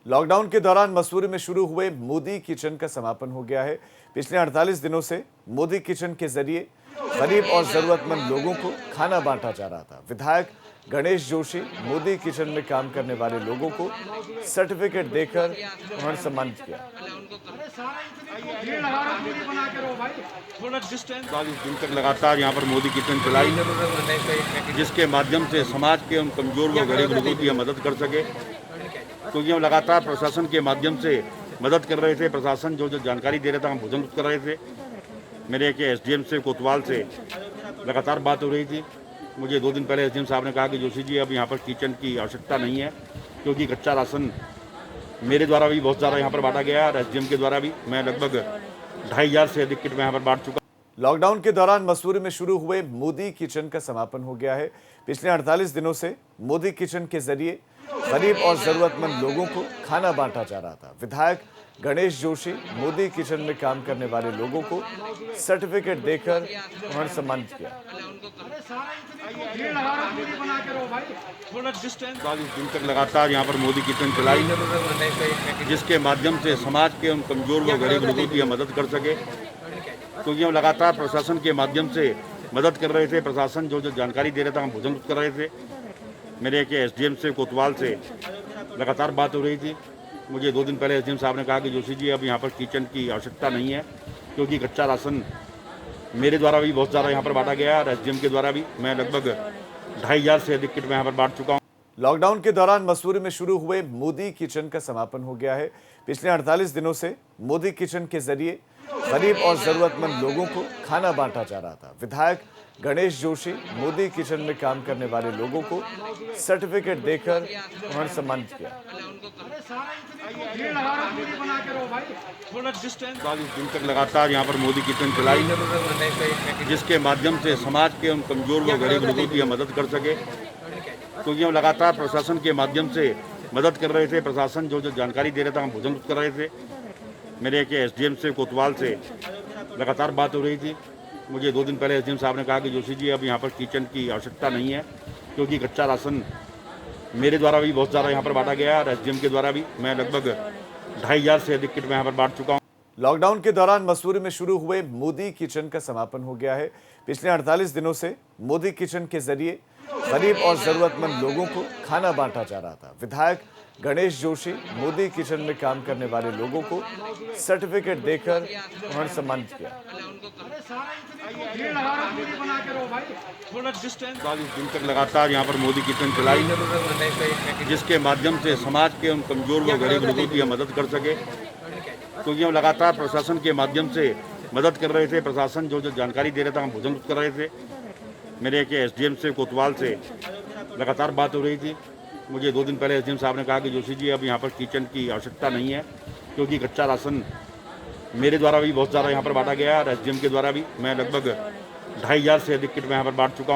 Lockdown के दौरान मसूरी में शुरू हुए मोदी किचन का समापन हो गया है। पिछले 48 दिनों से मोदी किचन के जरिए गरीब और जरूरतमंद लोगों को खाना बांटा जा रहा था। विधायक गणेश जोशी मोदी किचन में काम करने वाले लोगों को सर्टिफिकेट देकर उन्होंने सम्मानित किया। 40 दिन तक लगातार यहाँ पर मोदी किचन चलाई, जिसके माध्यम से समाज के उन कमजोर व गरीब लोगों की हम मदद कर सके। क्योंकि हम लगातार प्रशासन के माध्यम से मदद कर रहे थे। प्रशासन जो जानकारी दे रहा था हम भोजन कर रहे थे। मेरे एक एसडीएम से कोतवाल से लगातार बात हो रही थी। मुझे 2 दिन पहले एसडीएम साहब ने कहा कि जोशी जी अब यहाँ पर किचन की आवश्यकता नहीं है, क्योंकि कच्चा राशन मेरे द्वारा भी बहुत ज़्यादा यहाँ पर बांटा गया और एसडीएम के द्वारा भी मैं लगभग 2500 से अधिक किट में यहाँ पर बांट चुका। लॉकडाउन के दौरान मसूरी में शुरू हुए मोदी किचन का समापन हो गया है। पिछले 48 दिनों से मोदी किचन के जरिए गरीब और जरूरतमंद लोगों को खाना बांटा जा रहा था। विधायक गणेश जोशी मोदी किचन में काम करने वाले लोगों को सर्टिफिकेट देकर उन्होंने सम्मानित किया। 40 दिन तक लगातार यहाँ पर मोदी किचन चलाई, जिसके माध्यम से समाज के उन कमजोर व गरीब लोगों की हम मदद कर सके। क्योंकि हम लगातार प्रशासन के माध्यम से मदद कर रहे थे। प्रशासन जो जानकारी दे रहा था हम भोजन कर रहे थे। मेरे एक एसडीएम से कोतवाल से लगातार बात हो रही थी। मुझे 2 दिन पहले एसडीएम साहब ने कहा कि जोशी जी अब यहाँ पर किचन की आवश्यकता नहीं है, क्योंकि कच्चा राशन मेरे द्वारा भी बहुत ज़्यादा यहाँ पर बांटा गया और एसडीएम के द्वारा भी मैं लगभग 2500 से अधिक किट में यहाँ पर बांट चुका हूँ। लॉकडाउन के दौरान मसूरी में शुरू हुए मोदी किचन का समापन हो गया है। पिछले 48 दिनों से मोदी किचन के जरिए गरीब और जरूरतमंद लोगों को खाना बांटा जा रहा था। विधायक गणेश जोशी मोदी किचन में काम करने वाले लोगों को सर्टिफिकेट देकर उन्होंने सम्मानित किया। 40 दिन तक लगातार यहाँ पर मोदी किचन चलाई, जिसके माध्यम से समाज के उन कमजोर व गरीब लोगों की हम मदद कर सके। क्योंकि हम लगातार प्रशासन के माध्यम से मदद कर रहे थे। प्रशासन जो जानकारी दे रहा था हम भोजन कर रहे थे। मेरे एक एसडीएम से कोतवाल से लगातार बात हो रही थी। मुझे 2 दिन पहले एसडीएम साहब ने कहा कि जोशी जी अब यहाँ पर किचन की आवश्यकता नहीं है, क्योंकि कच्चा राशन मेरे द्वारा भी बहुत ज़्यादा यहाँ पर बांटा गया और एसडीएम के द्वारा भी मैं लगभग 2500 से अधिक किट में यहाँ पर बांट चुका हूँ। लॉकडाउन के दौरान मसूरी में शुरू हुए मोदी किचन का समापन हो गया है। पिछले 48 दिनों से मोदी किचन के जरिए गरीब और जरूरतमंद लोगों को खाना बांटा जा रहा था। विधायक गणेश जोशी मोदी किचन में काम करने वाले लोगों को सर्टिफिकेट देकर उन्होंने सम्मानित किया। 40 दिन तक लगातार यहाँ पर मोदी किचन चलाई, जिसके माध्यम से समाज के उन कमजोर व गरीब लोगों की हम मदद कर सके। क्योंकि हम लगातार प्रशासन के माध्यम से मदद कर रहे थे। प्रशासन जो जानकारी दे रहा था हम भोजन कर रहे थे। मेरे एक एसडीएम से कोतवाल से लगातार बात हो रही थी। मुझे 2 दिन पहले एसडीएम साहब ने कहा कि जोशी जी अब यहाँ पर किचन की आवश्यकता नहीं है, क्योंकि कच्चा राशन मेरे द्वारा भी बहुत ज़्यादा यहाँ पर बांटा गया और एसडीएम के द्वारा भी मैं लगभग 2500 से अधिक किट में यहाँ पर बांट चुका हूँ।